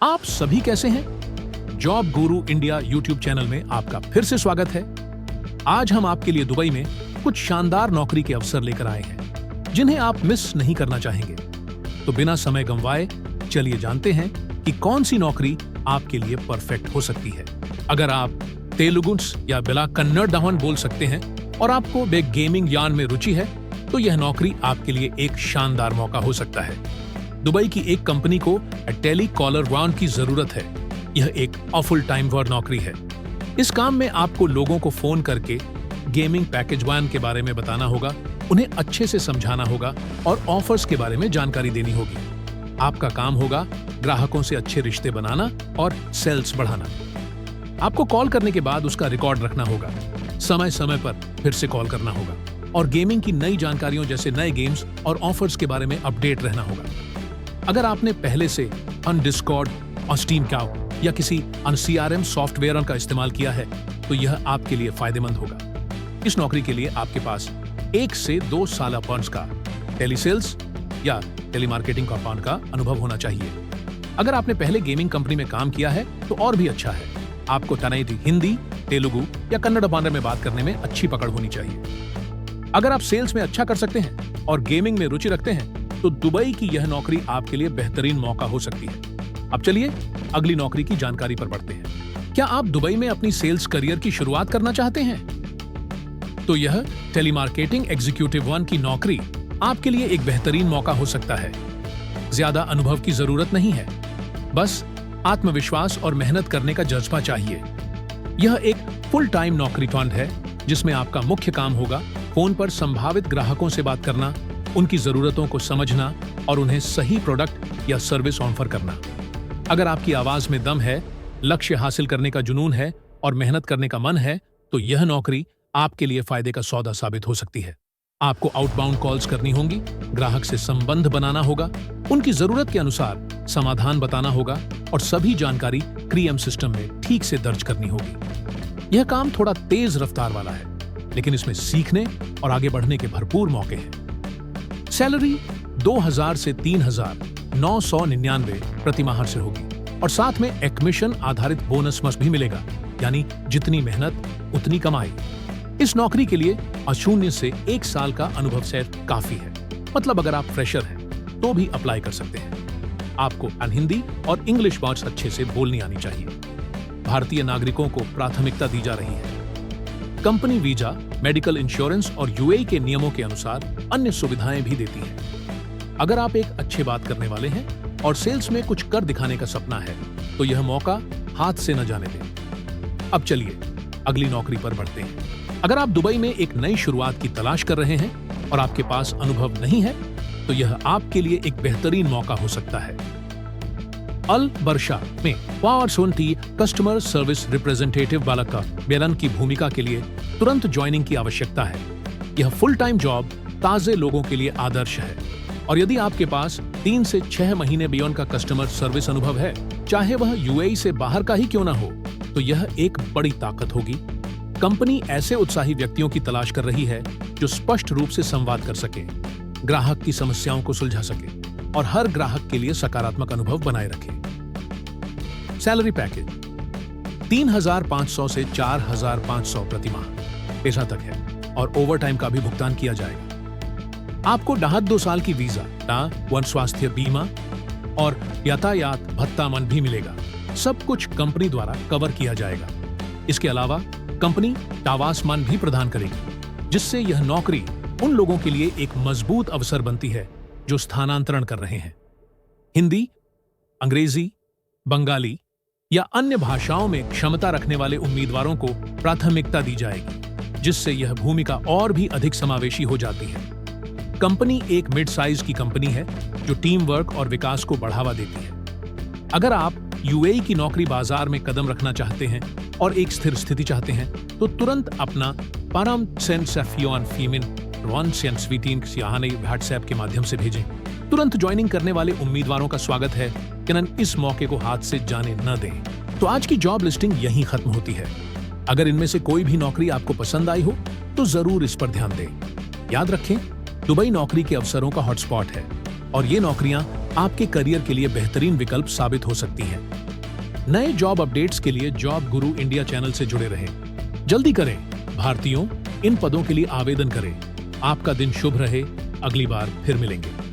आप सभी कैसे हैं? जॉब गुरु इंडिया यूट्यूब चैनल में आपका फिर से स्वागत है। आज हम आपके लिए दुबई में कुछ शानदार नौकरी के अवसर लेकर आए हैं जिन्हें आप मिस नहीं करना चाहेंगे। तो बिना समय गंवाए चलिए जानते हैं कि कौन सी नौकरी आपके लिए परफेक्ट हो सकती है। अगर आप तेलुगुस या बिला कन्नड़ दावन बोल सकते हैं और आपको गेमिंग यान में रुचि है तो यह नौकरी आपके लिए एक शानदार मौका हो सकता है। दुबई की एक कंपनी को टेली कॉलर वन की जरूरत है। यह एक फुल टाइम वर्क नौकरी है। इस काम में आपको लोगों को फोन करके गेमिंग पैकेज वन के बारे में बताना होगा, उन्हें अच्छे से समझाना होगा और ऑफर्स के बारे में जानकारी देनी होगी। आपका काम होगा ग्राहकों से अच्छे रिश्ते बनाना और सेल्स बढ़ाना। आपको कॉल करने के बाद उसका रिकॉर्ड रखना होगा, समय समय पर फिर से कॉल करना होगा और गेमिंग की नई जानकारियों जैसे नए गेम्स और ऑफर्स के बारे में अपडेट रहना होगा। अगर आपने पहले से डिस्कॉर्ड और स्टीम काउ या किसी CRM सॉफ्टवेयर का इस्तेमाल किया है तो यह आपके लिए फायदेमंद होगा। इस नौकरी के लिए आपके पास 1 से 2 साल अपॉन्स का टेलीसेल्स या टेलीमार्केटिंग अपॉन का अनुभव होना चाहिए। अगर आपने पहले गेमिंग कंपनी में काम किया है तो और भी अच्छा है। आपको तनाई हिंदी, तेलुगु या कन्नड़ भाषा में बात करने में अच्छी पकड़ होनी चाहिए। अगर आप सेल्स में अच्छा कर सकते हैं और गेमिंग में रुचि रखते हैं तो दुबई की यह नौकरी आपके लिए बेहतरीन मौका हो सकती है। अब चलिए अगली नौकरी की जानकारी पर बढ़ते हैं। क्या आप दुबई में अपनी सेल्स करियर की शुरुआत करना चाहते हैं? तो यह टेलीमार्केटिंग एग्जीक्यूटिव 1 की नौकरी आपके लिए एक बेहतरीन मौका हो सकता है। ज्यादा अनुभव की जरूरत नहीं है, बस आत्मविश्वास और मेहनत करने का जज्बा चाहिए। यह एक फुल टाइम नौकरी फंड है जिसमें आपका मुख्य काम होगा फोन पर संभावित ग्राहकों से बात करना, उनकी जरूरतों को समझना और उन्हें सही प्रोडक्ट या सर्विस ऑफर करना। अगर आपकी आवाज में दम है, लक्ष्य हासिल करने का जुनून है और मेहनत करने का मन है तो यह नौकरी आपके लिए फायदे का सौदा साबित हो सकती है। आपको आउटबाउंड कॉल्स करनी होंगी, ग्राहक से संबंध बनाना होगा, उनकी जरूरत के अनुसार समाधान बताना होगा और सभी जानकारी क्रिएम सिस्टम में ठीक से दर्ज करनी होगी। यह काम थोड़ा तेज रफ्तार वाला है लेकिन इसमें सीखने और आगे बढ़ने के भरपूर मौके हैं। सैलरी 2000 से 3999 प्रति माह से होगी और साथ में कमीशन आधारित बोनस भी मिलेगा, यानी जितनी मेहनत उतनी कमाई। इस नौकरी के लिए 0 से 1 साल का अनुभव सेट काफी है। मतलब अगर आप फ्रेशर हैं तो भी अप्लाई कर सकते हैं। आपको हिंदी और इंग्लिश बहुत अच्छे से बोलनी आनी चाहिए। भारतीय नागरिकों को प्राथमिकता दी जा रही है। कंपनी वीजा, मेडिकल इंश्योरेंस और यूएई के नियमों के अनुसार अन्य सुविधाएं भी देती है। अगर आप एक अच्छे बात करने वाले हैं और सेल्स में कुछ कर दिखाने का सपना है तो यह मौका हाथ से न जाने दें। अब चलिए अगली नौकरी पर बढ़ते हैं। अगर आप दुबई में एक नई शुरुआत की तलाश कर रहे हैं और आपके पास अनुभव नहीं है तो यह आपके लिए एक बेहतरीन मौका हो सकता है। अल बरशा में पावर सोनटी कस्टमर सर्विस रिप्रेजेंटेटिव बालका बेलन की भूमिका के लिए तुरंत ज्वाइनिंग की आवश्यकता है। यह फुल टाइम जॉब ताजे लोगों के लिए आदर्श है और यदि आपके पास 3 से 6 महीने बियॉन्ड का कस्टमर सर्विस अनुभव है, चाहे वह यूएई से बाहर का ही क्यों ना हो, तो यह एक बड़ी ताकत होगी। कंपनी ऐसे उत्साही व्यक्तियों की तलाश कर रही है जो स्पष्ट रूप से संवाद कर सके, ग्राहक की समस्याओं को सुलझा सके और हर ग्राहक के लिए सकारात्मक अनुभव बनाए रखे। सैलरी पैकेज 3500 से 4500 प्रति माह पेशा तक है और ओवरटाइम का भी भुगतान किया जाएगा। आपको 2 साल की वीजा, 1 स्वास्थ्य बीमा और यातायात भत्ता मन भी मिलेगा। सब कुछ कंपनी द्वारा कवर किया जाएगा। इसके अलावा कंपनी आवास मान भी प्रदान करेगी, जिससे यह नौकरी उन लोगों के लिए एक मजबूत अवसर बनती है जो स्थानांतरण कर रहे हैं। हिंदी, अंग्रेजी, बंगाली या अन्य भाषाओं में क्षमता रखने वाले उम्मीदवारों को प्राथमिकता दी जाएगी, जिससे यह भूमिका और भी अधिक समावेशी हो जाती है। कंपनी एक मिड साइज की कंपनी है जो टीम वर्क और विकास को बढ़ावा देती है। अगर आप यूएई की नौकरी बाजार में कदम रखना चाहते हैं और एक स्थिर स्थिति चाहते हैं तो तुरंत अपना परम सेंसफियोन फीमिन व्हाट्सएप के माध्यम से भेजें। तुरंत ज्वाइनिंग करने वाले उम्मीदवारों का स्वागत है, किनन इस मौके को हाथ से जाने न दें। तो आज की जॉब लिस्टिंग यहीं खत्म होती है। अगर इनमें से कोई भी नौकरी आपको पसंद आई हो तो जरूर इस पर ध्यान दें। याद रखें, दुबई नौकरी के अवसरों का हॉटस्पॉट है और ये नौकरियां आपके करियर के लिए बेहतरीन विकल्प साबित हो सकती हैं। नए जॉब अपडेट्स के लिए जॉब गुरु इंडिया चैनल से जुड़े रहें। जल्दी करें भारतीयों, इन पदों के लिए आवेदन करें। आपका दिन शुभ रहे। अगली बार फिर मिलेंगे।